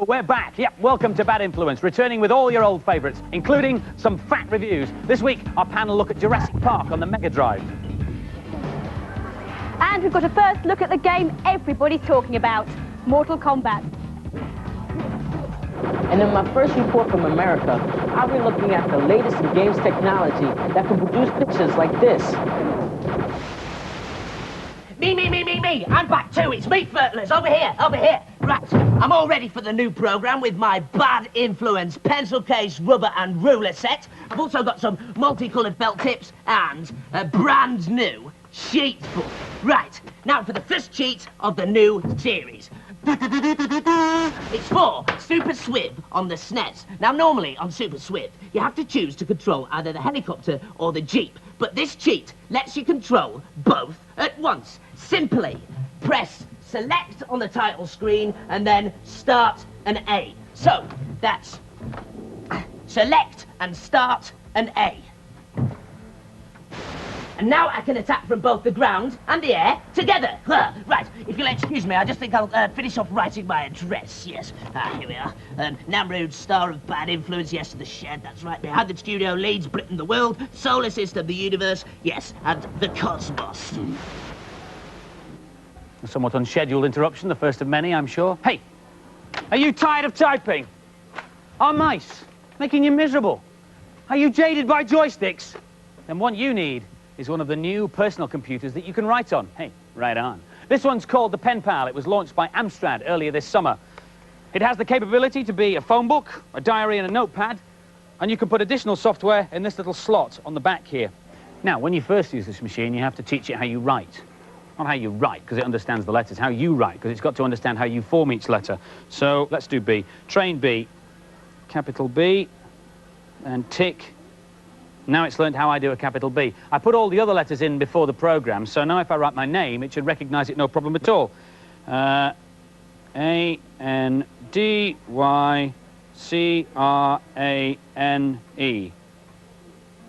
we're back. Yep, welcome to Bad Influence, returning with all your old favourites, including some fat reviews. This week, our panel look at Jurassic Park on the Mega Drive. And we've got a first look at the game everybody's talking about, Mortal Kombat. And in my first report from America, I'll be looking at the latest in games technology that can produce pictures like this. Me! I'm back too. It's me, Fertlers. Over here. Right, I'm all ready for the new programme with my Bad Influence pencil case, rubber and ruler set. I've also got some multicoloured felt tips and a brand new cheat book. Right, now for the first cheat of the new series. It's for Super Swift on the SNES. Now, normally on Super Swift, you have to choose to control either the helicopter or the Jeep. But this cheat lets you control both at once. Simply press select on the title screen and then start an A. So, that's select and start an A. And now I can attack from both the ground and the air together. Right, if you'll excuse me, I just think I'll finish off writing my address. Yes, here we are. Namrud, star of Bad Influence. Yes, the shed, that's right. Behind the studio, Leeds, Britain, the world, solar system, the universe, yes, and the cosmos. A somewhat unscheduled interruption, the first of many, I'm sure. Hey, are you tired of typing? Are mice making you miserable? Are you jaded by joysticks? Then what you need is one of the new personal computers that you can write on. Hey, right on. This one's called the Pen Pal. It was launched by Amstrad earlier this summer. It has the capability to be a phone book, a diary and a notepad, and you can put additional software in this little slot on the back here. Now, when you first use this machine, you have to teach it how you write. Not how you write, because it understands the letters, how you write, because it's got to understand how you form each letter. So, let's do B. Train B. Capital B, and tick. Now it's learned how I do a capital B. I put all the other letters in before the programme, so now if I write my name, it should recognise it no problem at all. A-N-D-Y-C-R-A-N-E.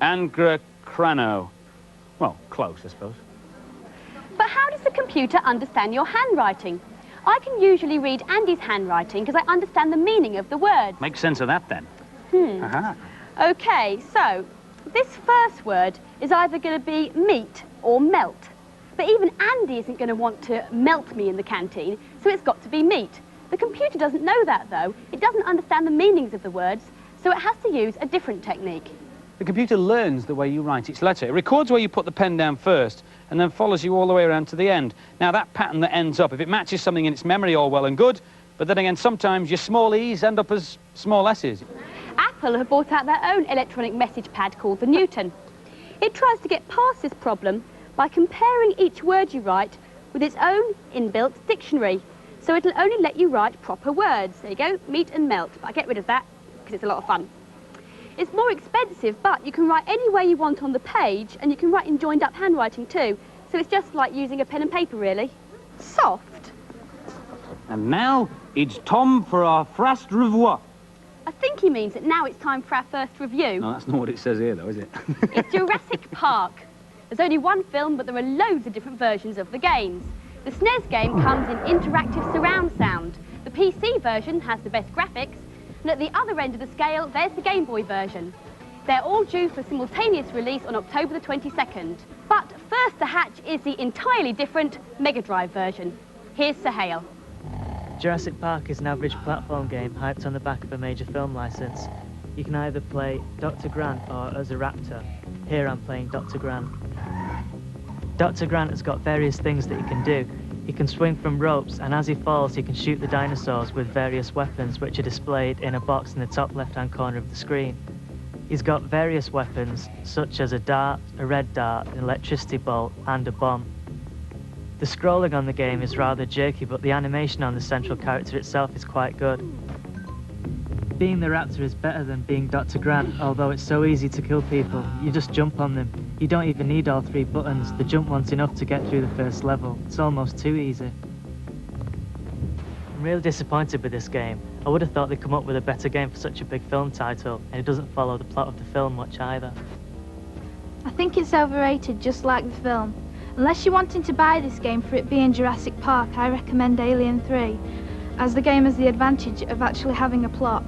Angracrano. Well, close, I suppose. But how does the computer understand your handwriting? I can usually read Andy's handwriting because I understand the meaning of the words. Make sense of that, then. Aha. OK, so this first word is either going to be meet or melt. But even Andy isn't going to want to melt me in the canteen, so it's got to be meat. The computer doesn't know that, though. It doesn't understand the meanings of the words, so it has to use a different technique. The computer learns the way you write each letter. It records where you put the pen down first, and then follows you all the way around to the end. Now, that pattern that ends up, if it matches something in its memory, all well and good, but then again, sometimes your small e's end up as small s's. Apple have brought out their own electronic message pad called the Newton. It tries to get past this problem by comparing each word you write with its own inbuilt dictionary. So it'll only let you write proper words. There you go, meet and melt. But I get rid of that because it's a lot of fun. It's more expensive, but you can write any way you want on the page, and you can write in joined-up handwriting too. So it's just like using a pen and paper, really. Soft. And now, it's Tom for our first revoir. I think he means that now it's time for our first review. No, that's not what it says here, though, is it? It's Jurassic Park. There's only one film, but there are loads of different versions of the games. The SNES game comes in interactive surround sound. The PC version has the best graphics, and at the other end of the scale, there's the Game Boy version. They're all due for simultaneous release on October the 22nd. But first to hatch is the entirely different Mega Drive version. Here's Sir Hale. Jurassic Park is an average platform game hyped on the back of a major film licence. You can either play Dr. Grant or as a raptor. Here I'm playing Dr. Grant. Dr. Grant has got various things that he can do. He can swing from ropes, and as he falls, he can shoot the dinosaurs with various weapons which are displayed in a box in the top left-hand corner of the screen. He's got various weapons, such as a dart, a red dart, an electricity bolt, and a bomb. The scrolling on the game is rather jerky, but the animation on the central character itself is quite good. Being the raptor is better than being Dr. Grant, although it's so easy to kill people. You just jump on them. You don't even need all 3 buttons. The jump one's enough to get through the first level. It's almost too easy. I'm really disappointed with this game. I would have thought they'd come up with a better game for such a big film title, and it doesn't follow the plot of the film much either. I think it's overrated, just like the film. Unless you're wanting to buy this game for it being Jurassic Park, I recommend Alien 3. as the game has the advantage of actually having a plot.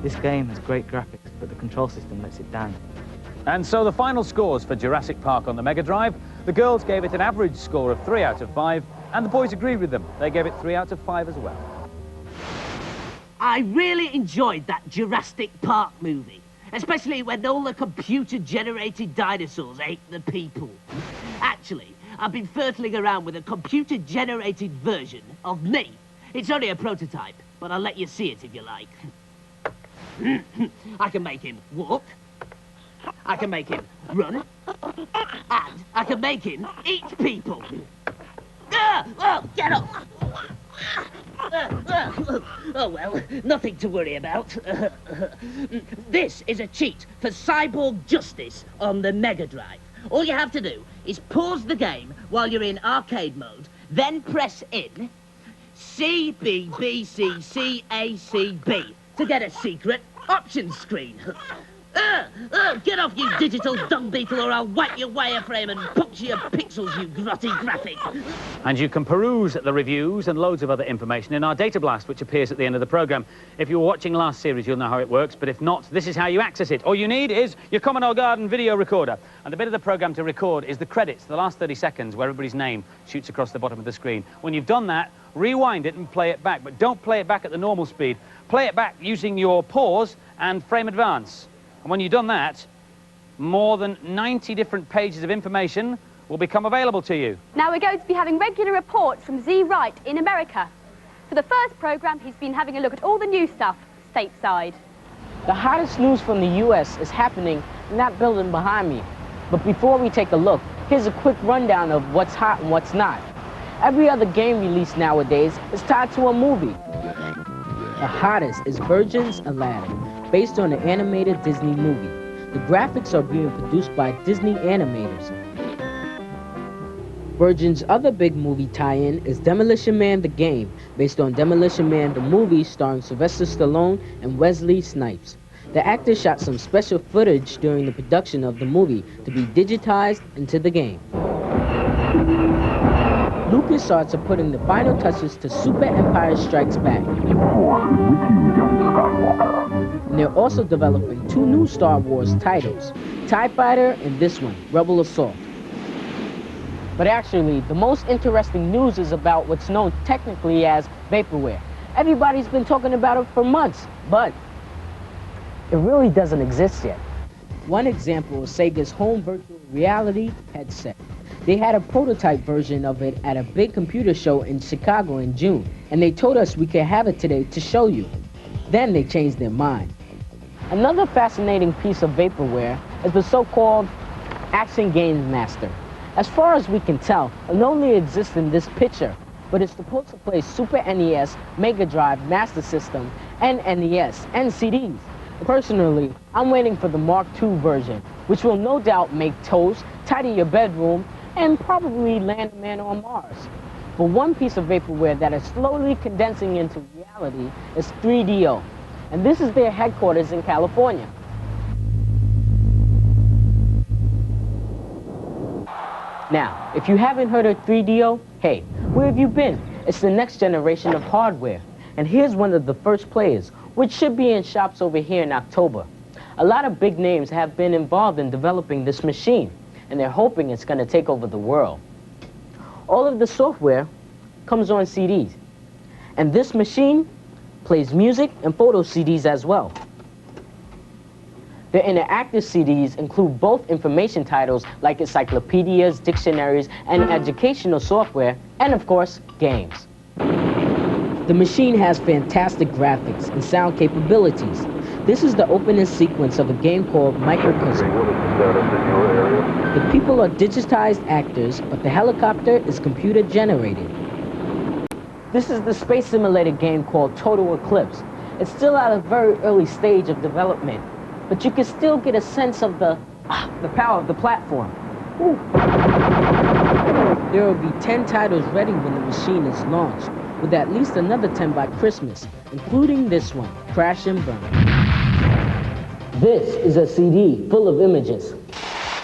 This game has great graphics, but the control system lets it down. And so the final scores for Jurassic Park on the Mega Drive. The girls gave it an average score of 3 out of 5, and the boys agreed with them. They gave it 3 out of 5 as well. I really enjoyed that Jurassic Park movie, especially when all the computer-generated dinosaurs ate the people. Actually, I've been fertling around with a computer-generated version of me. It's only a prototype, but I'll let you see it if you like. I can make him walk, I can make him run, and I can make him eat people. Oh, get up! Oh, well, nothing to worry about. This is a cheat for cyborg justice on the Mega Drive. All you have to do is pause the game while you're in arcade mode, then press in CBBCCACB to get a secret options screen. Get off, you digital dung beetle, or I'll wipe your wireframe and puncture your pixels, you grotty graphic. And you can peruse the reviews and loads of other information in our data blast, which appears at the end of the programme. If you were watching last series, you'll know how it works, but if not, this is how you access it. All you need is your Commodore Garden video recorder. And the bit of the programme to record is the credits, the last 30 seconds, where everybody's name shoots across the bottom of the screen. When you've done that, rewind it and play it back, but don't play it back at the normal speed. Play it back using your pause and frame advance. And when you've done that, more than 90 different pages of information will become available to you. Now we're going to be having regular reports from Z Wright in America. For the first programme, he's been having a look at all the new stuff stateside. The hottest news from the US is happening in that building behind me. But before we take a look, here's a quick rundown of what's hot and what's not. Every other game released nowadays is tied to a movie. The hottest is Virgin's Aladdin, based on an animated Disney movie. The graphics are being produced by Disney animators. Virgin's other big movie tie-in is Demolition Man the Game, based on Demolition Man the movie starring Sylvester Stallone and Wesley Snipes. The actors shot some special footage during the production of the movie to be digitized into the game. LucasArts are putting the final touches to Super Empire Strikes Back. And they're also developing 2 new Star Wars titles, TIE Fighter and this one, Rebel Assault. But actually, the most interesting news is about what's known technically as vaporware. Everybody's been talking about it for months, but it really doesn't exist yet. One example is Sega's home virtual reality headset. They had a prototype version of it at a big computer show in Chicago in June, and they told us we could have it today to show you. Then they changed their mind. Another fascinating piece of vaporware is the so-called Action Game Master. As far as we can tell, it only exists in this picture, but it's supposed to play Super NES, Mega Drive, Master System, and NES, and CDs. Personally, I'm waiting for the Mark II version, which will no doubt make toast, tidy your bedroom, and probably land a man on Mars. But one piece of vaporware that is slowly condensing into reality is 3DO, and this is their headquarters in California. Now, if you haven't heard of 3DO, hey, where have you been? It's the next generation of hardware, and here's one of the first players, which should be in shops over here in October. A lot of big names have been involved in developing this machine, and they're hoping it's going to take over the world. All of the software comes on CDs, and this machine plays music and photo CDs as well. The interactive CDs include both information titles like encyclopedias, dictionaries, and educational software, and of course, games. The machine has fantastic graphics and sound capabilities. This is the opening sequence of a game called Microcosm. The people are digitized actors, but the helicopter is computer generated. This is the space simulator game called Total Eclipse. It's still at a very early stage of development, but you can still get a sense of the power of the platform. Ooh. There will be 10 titles ready when the machine is launched, with at least another 10 by Christmas, including this one, Crash and Burn. This is a CD full of images.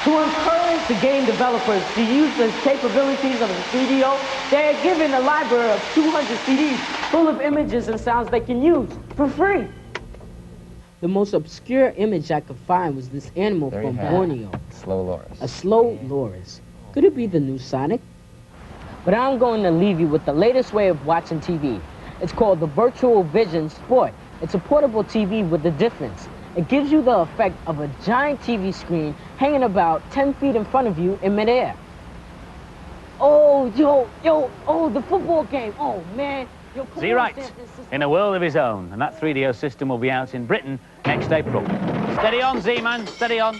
To encourage to game developers to use the capabilities of the studio, they are given a library of 200 CDs full of images and sounds they can use for free. The most obscure image I could find was this animal from Borneo. Slow loris. A slow loris. Could it be the new Sonic? But I'm going to leave you with the latest way of watching TV. It's called the Virtual Vision Sport. It's a portable TV with a difference. It gives you the effect of a giant TV screen hanging about 10 feet in front of you in midair. Oh, oh, the football game. Oh, man. Z-Right, in a world of his own, and that 3DO system will be out in Britain next April. Steady on, Z-Man, steady on.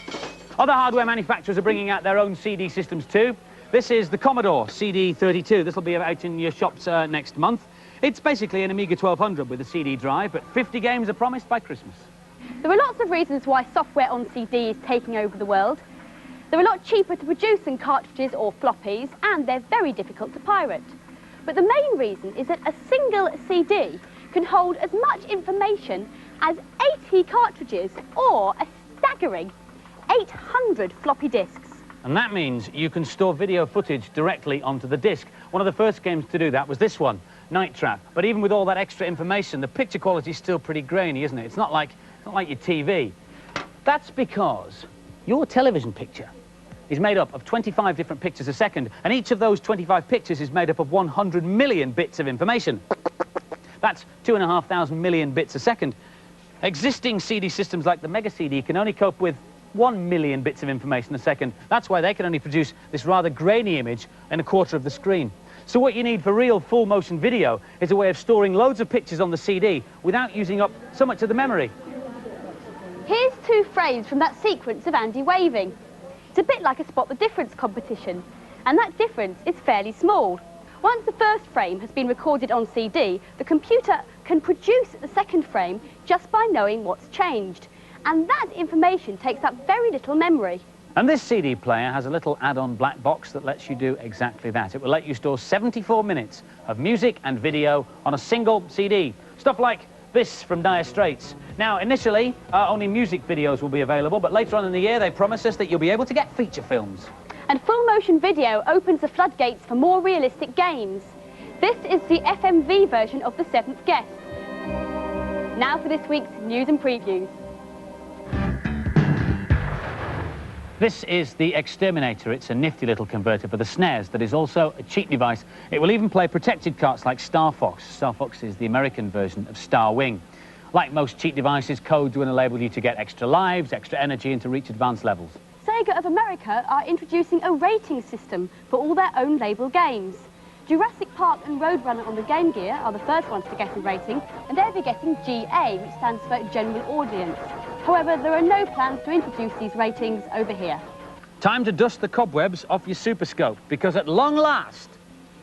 Other hardware manufacturers are bringing out their own CD systems too. This is the Commodore CD32. This will be out in your shops next month. It's basically an Amiga 1200 with a CD drive, but 50 games are promised by Christmas. There are lots of reasons why software on CD is taking over the world. They're a lot cheaper to produce than cartridges or floppies, and they're very difficult to pirate. But the main reason is that a single CD can hold as much information as 80 cartridges or a staggering 800 floppy disks. And that means you can store video footage directly onto the disc. One of the first games to do that was this one, Night Trap. But even with all that extra information, the picture quality is still pretty grainy, isn't it? It's not like your TV. That's because your television picture is made up of 25 different pictures a second, and each of those 25 pictures is made up of 100 million bits of information. That's 2,500 million bits a second. Existing CD systems like the Mega CD can only cope with 1 million bits of information a second. That's why they can only produce this rather grainy image in a quarter of the screen. So what you need for real full motion video is a way of storing loads of pictures on the CD without using up so much of the memory. Here's 2 frames from that sequence of Andy waving. It's a bit like a spot the difference competition, and that difference is fairly small. Once the first frame has been recorded on CD, the computer can produce the second frame just by knowing what's changed. And that information takes up very little memory. And this CD player has a little add-on black box that lets you do exactly that. It will let you store 74 minutes of music and video on a single CD. Stuff like this from Dire Straits. Now, initially, only music videos will be available, but later on in the year, they promise us that you'll be able to get feature films. And full motion video opens the floodgates for more realistic games. This is the FMV version of The Seventh Guest. Now for this week's news and previews. This is the Exterminator. It's a nifty little converter for the SNES that is also a cheat device. It will even play protected carts like Star Fox. Star Fox is the American version of Star Wing. Like most cheat devices, codes will enable you to get extra lives, extra energy, and to reach advanced levels. Sega of America are introducing a rating system for all their own label games. Jurassic Park and Roadrunner on the Game Gear are the first ones to get a rating, and they'll be getting GA, which stands for General Audience. However, there are no plans to introduce these ratings over here. Time to dust the cobwebs off your Super Scope, because at long last,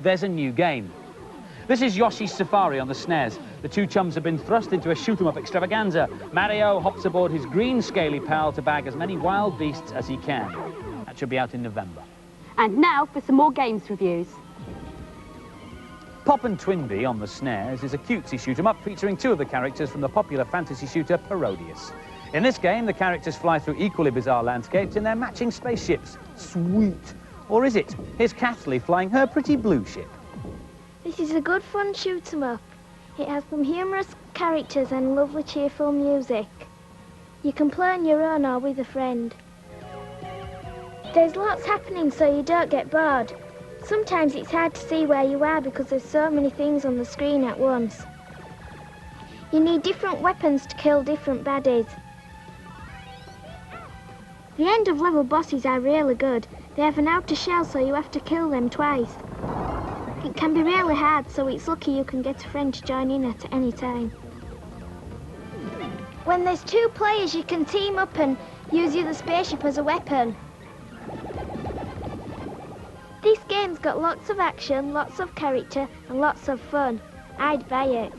there's a new game. This is Yoshi's Safari on the SNES. The 2 chums have been thrust into a shoot-'em-up extravaganza. Mario hops aboard his green scaly pal to bag as many wild beasts as he can. That should be out in November. And now for some more games reviews. Pop and Twinbee on the SNES is a cutesy shoot-'em-up featuring 2 of the characters from the popular fantasy shooter Parodius. In this game, the characters fly through equally bizarre landscapes in their matching spaceships. Sweet. Or is it? Here's Kathleen flying her pretty blue ship. This is a good fun shoot-'em-up. It has some humorous characters and lovely cheerful music. You can play on your own or with a friend. There's lots happening so you don't get bored. Sometimes it's hard to see where you are because there's so many things on the screen at once. You need different weapons to kill different baddies. The end of level bosses are really good. They have an outer shell so you have to kill them twice. It can be really hard, so it's lucky you can get a friend to join in at any time. When there's 2 players, you can team up and use the other spaceship as a weapon. This game's got lots of action, lots of character, and lots of fun. I'd buy it.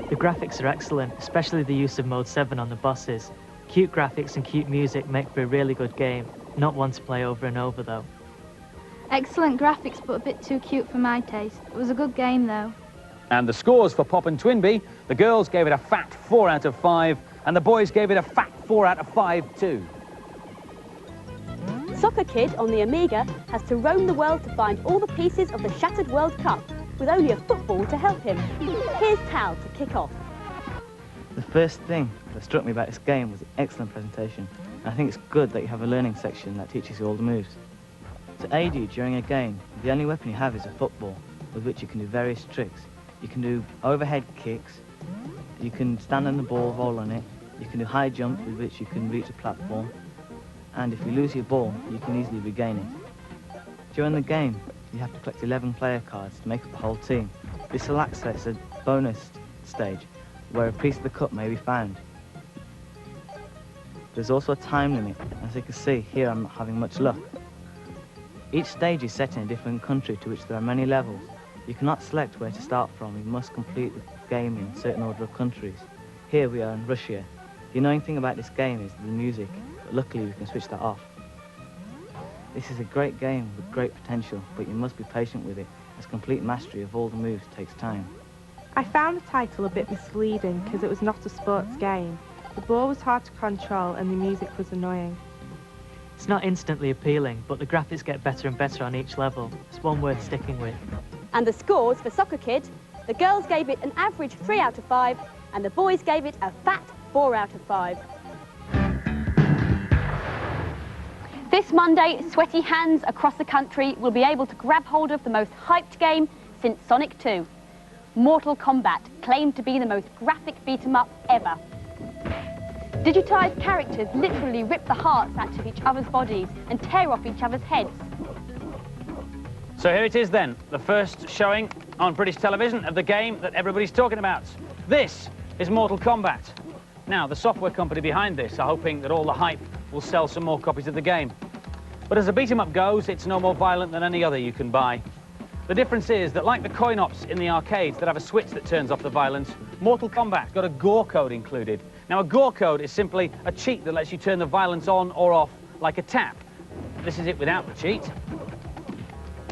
The graphics are excellent, especially the use of Mode 7 on the bosses. Cute graphics and cute music make for a really good game. Not one to play over and over, though. Excellent graphics, but a bit too cute for my taste. It was a good game, though. And the scores for Pop and Twinbee, the girls gave it a fat 4 out of 5, and the boys gave it a fat 4 out of 5 too. Soccer Kid on the Amiga has to roam the world to find all the pieces of the shattered World Cup with only a football to help him. Here's Tal to kick off. The first thing that struck me about this game was the excellent presentation. And I think it's good that you have a learning section that teaches you all the moves. To aid you during a game, the only weapon you have is a football, with which you can do various tricks. You can do overhead kicks, you can stand on the ball, roll on it, you can do high jumps with which you can reach a platform, and if you lose your ball, you can easily regain it. During the game, you have to collect 11 player cards to make up the whole team. This will access a bonus stage, where a piece of the cup may be found. There's also a time limit. As you can see, here I'm not having much luck. Each stage is set in a different country to which there are many levels. You cannot select where to start from, you must complete the game in a certain order of countries. Here we are in Russia. The annoying thing about this game is the music, but luckily we can switch that off. This is a great game with great potential, but you must be patient with it, as complete mastery of all the moves takes time. I found the title a bit misleading because it was not a sports game. The ball was hard to control and the music was annoying. It's not instantly appealing, but the graphics get better and better on each level. It's one worth sticking with. And the scores for Soccer Kid, the girls gave it an average 3 out of 5 and the boys gave it a fat 4 out of 5. This Monday, sweaty hands across the country will be able to grab hold of the most hyped game since Sonic 2. Mortal Kombat, claimed to be the most graphic beat-em-up ever. Digitised characters literally rip the hearts out of each other's bodies and tear off each other's heads. So here it is then, the first showing on British television of the game that everybody's talking about. This is Mortal Kombat. Now, the software company behind this are hoping that all the hype will sell some more copies of the game. But as a beat-em-up goes, it's no more violent than any other you can buy. The difference is that, like the coin-ops in the arcades that have a switch that turns off the violence, Mortal Kombat's got a gore code included. Now, a gore code is simply a cheat that lets you turn the violence on or off like a tap. This is it without the cheat,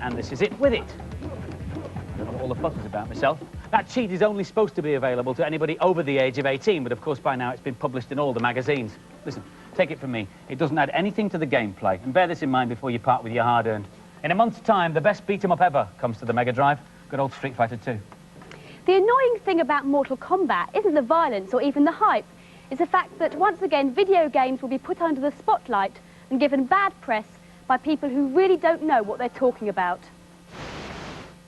and this is it with it. I don't know what all the fuss is about myself. That cheat is only supposed to be available to anybody over the age of 18, but of course by now it's been published in all the magazines. Listen, take it from me, it doesn't add anything to the gameplay, and bear this in mind before you part with your hard-earned. In a month's time, the best beat-em-up ever comes to the Mega Drive. Good old Street Fighter 2. The annoying thing about Mortal Kombat isn't the violence or even the hype. It's the fact that, once again, video games will be put under the spotlight and given bad press by people who really don't know what they're talking about.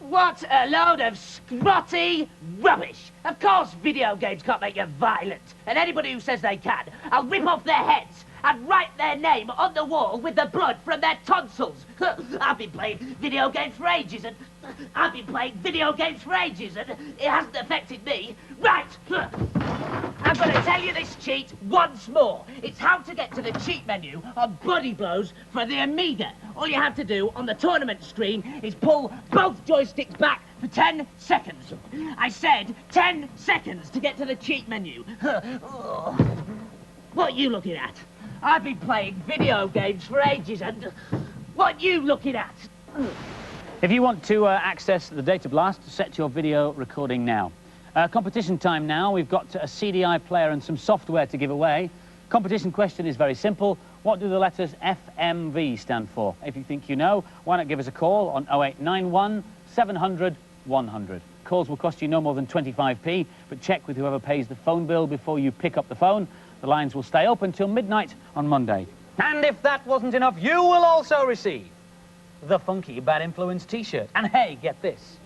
What a load of scrotty rubbish! Of course video games can't make you violent, and anybody who says they can, I'll rip off their heads and write their name on the wall with the blood from their tonsils. I've been playing video games for ages, and it hasn't affected me. Right! I'm going to tell you this cheat once more. It's how to get to the cheat menu on Body Blows for the Amiga. All you have to do on the tournament screen is pull both joysticks back for 10 seconds. I said 10 seconds to get to the cheat menu. What are you looking at? I've been playing video games for ages, and what are you looking at? If you want to access the Data Blast, set your video recording now. Competition time now. We've got a CDI player and some software to give away. Competition question is very simple. What do the letters FMV stand for? If you think you know, why not give us a call on 0891 700 100. Calls will cost you no more than 25p, but check with whoever pays the phone bill before you pick up the phone. The lines will stay open until midnight on Monday. And if that wasn't enough, you will also receive the funky Bad Influence t-shirt. And hey, get this,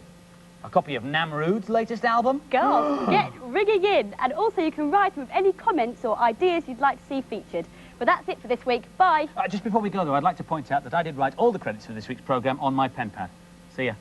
a copy of Namrood's latest album. Girls, get ringing in. And also you can write with any comments or ideas you'd like to see featured. But that's it for this week. Bye. Just before we go, though, I'd like to point out that I did write all the credits for this week's programme on my pen pad. See ya.